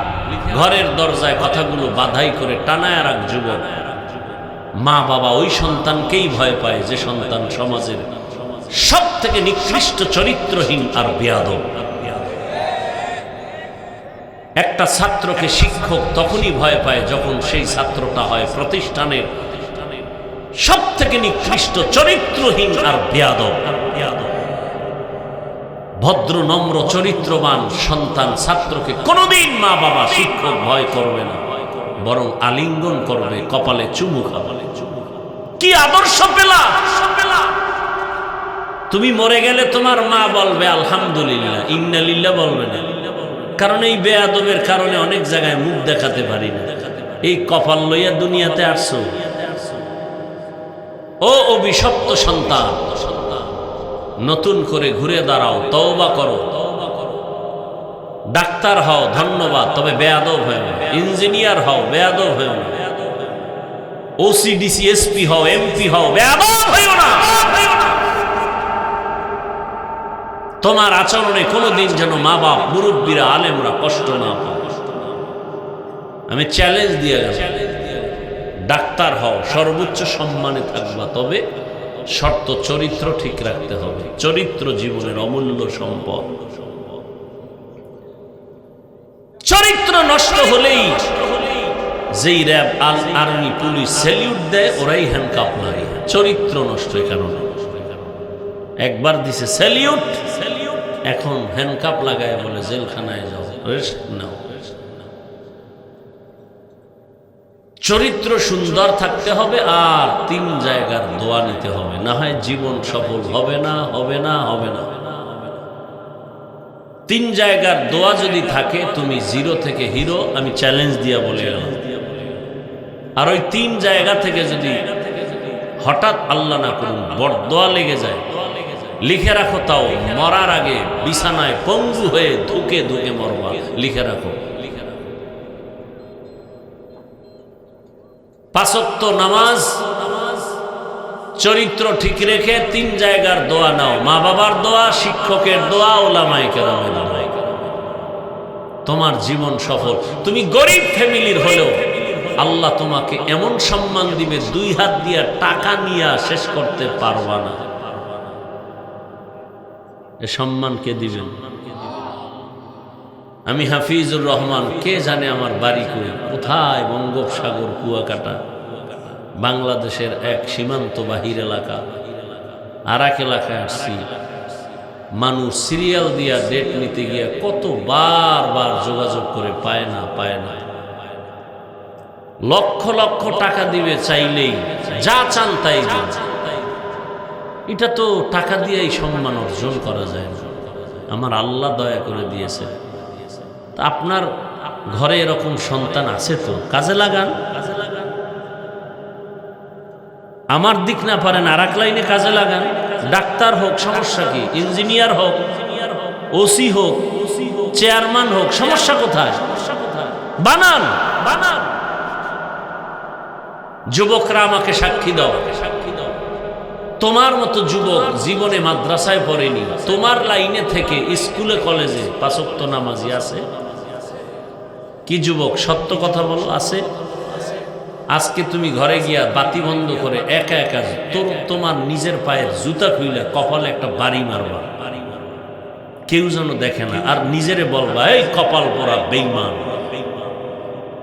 [SPEAKER 1] ঘরের দরজায় কথাগুলো বাধাই করে টানায় রাখ যুবক। মা বাবা ওই সন্তানকেই ভয় পায় যে সন্তান সমাজের সব থেকে নিকৃষ্ট চরিত্রহীন আর বেয়াদব। একটা ছাত্রকে শিক্ষক তখনই ভয় পায় যখন সেই ছাত্রটা হয় প্রতিষ্ঠানের সব থেকে নিকৃষ্ট চরিত্রহীন আর বেয়াদব। ভদ্র নম্র চরিত্রবান সন্তান ছাত্রকে কোনোদিন মা বাবা শিক্ষক ভয় করবে না, বরং আলিঙ্গন করবে, কপালে চুমু খাবে। কি আদর্শ পেলা! তুমি মরে গেলে তোমার মা বলবে আলহামদুলিল্লাহ, ইন্না লিল্লাহ বলবে না। কারণ এই বেয়াদবের কারণে অনেক জায়গায় মুখ দেখাতে পারি না। এই কপাল লইয়া দুনিয়াতে আসছো। ও অভিশপ্ত সন্তান, নতুন করে ঘুরে দাঁড়াও, তওবা করো। ডাক্তার হও, ধন্যবাদ, তবে বেয়াদব হও না। ইঞ্জিনিয়ার হও, বেয়াদব হও না। OCDC SP হও, MP হও, বেয়াদব হও না। তোমার আচরণে কোনোদিন যেন মা বাপ, মুরব্বীরা, আলেমরা কষ্ট না পায়। আমি চ্যালেঞ্জ দিয়ে গেলাম, ডাক্তার হও, সর্বোচ্চ সম্মানে থাকবা, তবে শর্ত চরিত্র ঠিক রাখতে হবে। চরিত্র জীবনের অমূল্য সম্পদ। চরিত্র নষ্ট হলেই যেই র্যাব আর্মি পুলিশ স্যালিউট দেয় ওরাই হ্যান্ডকাপ লাগে। চরিত্র নষ্ট কারণে একবার দিছে স্যালিউট, এখন হ্যান্ডকাপ লাগায় বলে জেলখানায় যাও, রেস্ট নাও। চরিত্র সুন্দর থাকতে হবে আর 3 জায়গার দোয়া নিতে হবে, না হয় জীবন সফল হবে না, হবে না, হবে না। 3 জায়গার দোয়া যদি থাকে, তুমি 0 থেকে হিরো, আমি চ্যালেঞ্জ দিয়া বলে গেলাম। আর ওই 3 জায়গা থেকে যদি হঠাৎ আল্লাহ না করুন বড়দোয়া লেগে যায়, লিখে রাখো, তাও মরার আগে বিছানায় পঙ্গু হয়ে ধুকে ধুকে মরবা, লিখে রাখো। 5 ওয়াক্ত নামাজ, চরিত্র ঠিক রেখে 3 জায়গার দোয়া নাও, মা বাবার দোয়া, শিক্ষকের দোয়া, ওলামায়ে কেরামের দোয়া। তোমার জীবন সফল। তুমি গরিব ফ্যামিলির হলেও আল্লাহ তোমাকে এমন সম্মান দিবে, 2 হাত দিয়া টাকা নিয়ে শেষ করতে পারবা না। এ সম্মান কে দিবেন? আমি হাফিজুর রহমান, কে জানে আমার বাড়ি কোথায়, বঙ্গোপসাগর কুয়াকাটা, বাংলাদেশের এক সীমান্ত বাহির এলাকা। আর এক এলাকায় আসছি, মানুষ সিরিয়াল দিয়া ডেট নিতে গিয়া কত বার যোগাযোগ করে পায় না। লক্ষ লক্ষ টাকা দিবে চাইলেই, যা চান তাই দিন। এটা তো টাকা দিয়েই সম্মান অর্জন করা যায় না। আমার আল্লাহ দয়া করে দিয়েছে। আপনার ঘরে এরকম সন্তান আছে তো কাজে লাগান। আমার দিক না পারেন আর এক লাইনে কাজে লাগান। ডাক্তার হোক, সমস্যা কি? ইঞ্জিনিয়ার হোক, ওসি হোক, চেয়ারম্যান হোক, সমস্যা কোথায়? বানান। যুবকরা আমাকে সাক্ষী দাও, তোমার মতো যুবক জীবনে মাদ্রাসায় পড়েনি, তোমার লাইনে থেকে স্কুলে কলেজে 5 ওয়াক্ত নামাজি আছে? কি যুবক সত্য কথা বলো, আছে? আজকে তুমি ঘরে গিয়া বাতি বন্ধ করে একা একা তোমার নিজের পায়ের জুতা খুইলা কপালে একটা বাড়ি মারবা, কেউ যেন দেখে না, আর নিজেরে বলবা, এই কপাল পরা বেঈমান,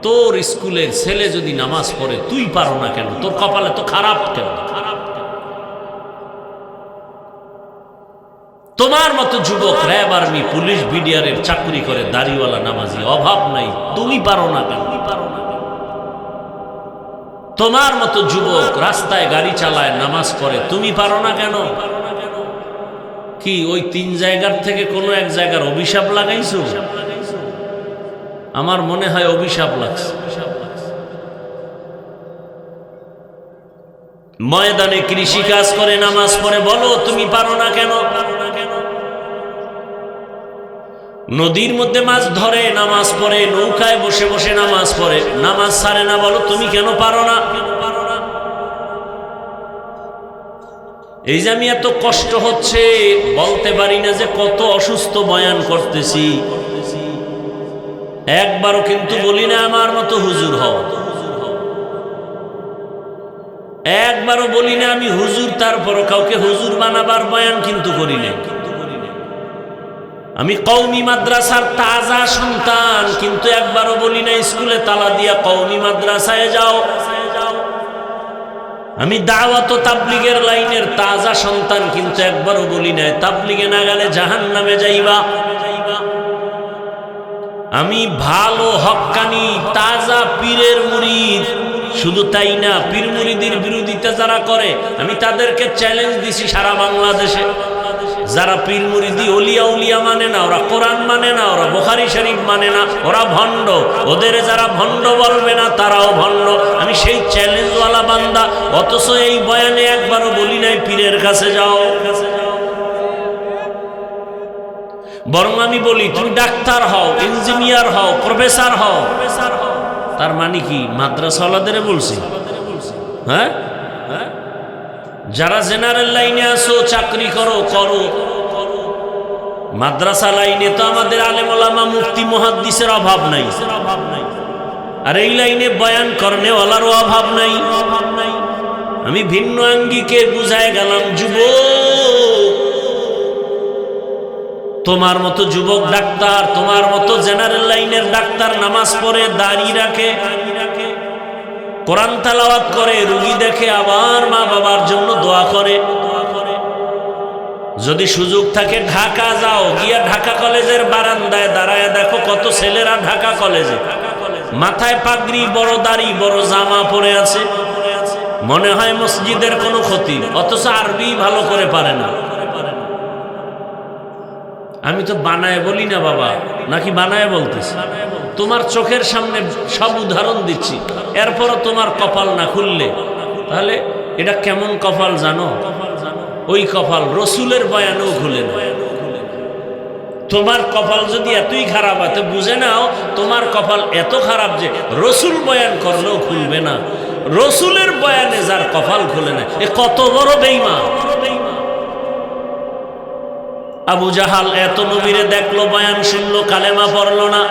[SPEAKER 1] তোর স্কুলের ছেলে যদি নামাজ পড়ে তুই পারো না কেন? তোর কপালে তো খারাপ কেন? তোমার মতো যুবক র্যাব, আর্মি, পুলিশ, বিডিআরের চাকরি করে, দাড়িওয়ালা নামাজি, অভাব নাই, তুমি পারো না কেন? তোমার মতো যুবক রাস্তায় গাড়ি চালায়, নামাজ পড়ে, তুমি পারো না কেন? কি ওই 3 জায়গার থেকে কোনো এক জায়গার অভিশাপ লাগাইছো? আমার মনে হয় অভিশাপ লাগছে। ময়দানে কৃষি কাজ করে নামাজ পড়ে, বলো তুমি পারো না কেন? নদীর মধ্যে মাছ ধরে নামাজ পড়ে, নৌকায় বসে বসে নামাজ পড়ে, নামাজ ছাড়ে না, বলো তুমি কেন পারো না? এই যে আমি এত কষ্ট হচ্ছে, বলতে পারি না যে কত অসুস্থ বয়ান করতেছি, একবারও কিন্তু বলি না আমার মতো হুজুর হও, একবারও বলি না আমি হুজুর, তারপরও কাউকে হুজুর বানাবার বয়ান কিন্তু করি না। আমি কওমি মাদ্রাসার তাজা সন্তান, কিন্তু একবারও বলি না স্কুলে তালা দিয়া কওমি মাদ্রাসায় যাও। আমি দাওয়াত ও তাবলীগের লাইনের তাজা সন্তান, কিন্তু একবারও বলি না তাবলীগে না গেলে জাহান্নামে যাইবা। আমি ভালো হক্কানি তাজা পীরের মুরিদ, শুধু তাই না, পীর মুরিদের বিরোধিতা যারা করে আমি তাদেরকে চ্যালেঞ্জ দিছি সারা বাংলাদেশে। যারা পীর মুরিদি ওলিয়া উলিয়া মানে না, ওরা কোরআন মানে না, ওরা বুখারী শরীফ মানে না, ওরা ভণ্ড, ওদের যারা ভণ্ড বলবে না তারাও ভণ্ড। আমি সেই চ্যালেঞ্জওয়ালা বান্দা, অথচ এই বয়ানে একবারও বলি নাই পীরের কাছে যাও। বরং আমি বলি তুমি ডাক্তার হও, ইঞ্জিনিয়ার হও, প্রফেসর হও। তার মানে কি মাদ্রাসাওয়ালাদের বলছি? হ্যাঁ, যারা জেনারেল লাইনে আসো, চাকরি করো, মাদ্রাসা লাইনে তো আমাদের আলেম ওলামা, মুফতি, মুহাদ্দিসের অভাব নাই, আর এই লাইনে বয়ান করনেওয়ালারও অভাব নাই। আমি ভিন্ন আঙ্গিকে বুঝায় গেলাম, যুবক তোমার মতো যুবক ডাক্তার, তোমার মতো জেনারেল লাইনের ডাক্তার নামাজ পড়ে, দাড়ি রাখে, কোরআন তেলাওয়াত করে, রুগী দেখে, আবার মা বাবার জন্য দোয়া করে। যদি সুযোগ থাকে ঢাকা যাও, গিয়া ঢাকা কলেজের বারান্দায় দাঁড়ায় দেখো কত ছেলেরা ঢাকা কলেজে মাথায় পাগড়ি, বড় দাড়ি, বড় জামা পরে আছে, মনে হয় মসজিদের কোনো ক্ষতি, অথচ আরবি ভালো করে পারে না। আমি তো বানায় বলি না বাবা, নাকি বানায় বলতেছি? তোমার চোখের সামনে সব উদাহরণ দিচ্ছি, এরপরও তোমার কপাল না খুললে, তাহলে এটা কেমন কপাল জানো? ওই কপাল রসুলের বয়ানেও খুলে না। তোমার কপাল যদি এতই খারাপ হয় তো বুঝে নাও তোমার কপাল এত খারাপ যে রসুল বয়ান করলেও খুলবে না। রসুলের বয়ানে যার কপাল খুলে না, এ কত বড় বেঈমান। আবু জাহাল এত নবীরে দেখলো, বয়ান শুনলো, কালেমা পড়লো না,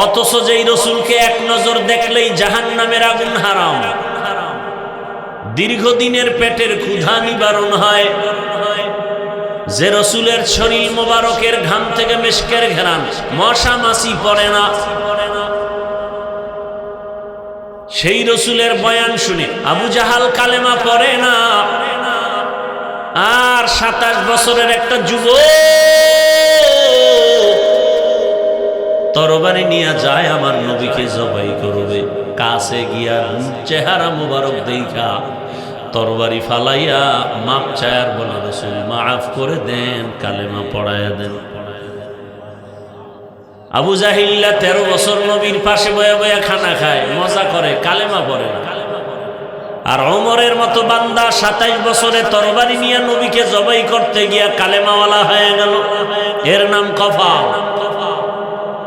[SPEAKER 1] অথচ যেই রসুলকে এক নজর দেখলেই জাহান্নামের আগুন হারাম, দীর্ঘদিনের পেটের ক্ষুধা নিবারণ হয়, যে রসুলের শরীর মোবারকের ঘাম থেকে মেশকের ঘেরান, মশা মাছি পড়ে না, সেই রসুলের বয়ান শুনে আবু জাহাল কালেমা পড়ে না। আর 27 বছরের একটা যুবক তরবারি নিয়ে যায় আমার নবীকে জবাই করবে, কাছে গিয়া চেহারা মুবারক দেখা তরবারি ফালাইয়া মাপ চায়ার বলে, রসুল মাফ করে দেন, কালেমা পড়াইয়া দেন। আবু জাহিল্লা 13 বছর নবীর পাশে বয়া বয়া খানা খায়, মজা করে, কালেমা পড়ে না। আর ওমরের মতো বান্দা 27 বছরে তরবারি নিয়ে নবীকে জবাই করতে গিয়া কালেমাওয়ালা হয়ে গেল, এর নাম কফাল।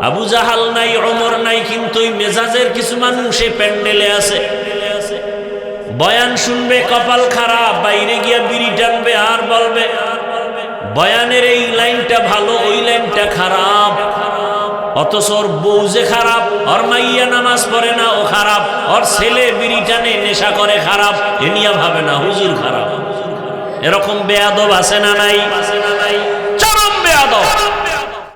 [SPEAKER 1] আবু জাহাল নাই, ওমর নাই, কিন্তু ওই মেজাজের কিছু মানুষ এই প্যান্ডেলে আছে, বয়ান শুনবে, কপাল খারাপ, বাইরে গিয়া বিড়ি টানবে আর বলবে বয়ানের এই লাইনটা ভালো, ওই লাইনটা খারাপ, অথচ ওর বউ যে খারাপ, ওর মাইয়া নামাজ পড়ে না, ও খারাপ, ওর ছেলে বিড়ি টানে, নেশা করে, খারাপ, এ নিয়ে ভাবে না হুজুর খারাপ। এরকম বেয়াদব আছে না নাই? চরম বেয়াদব।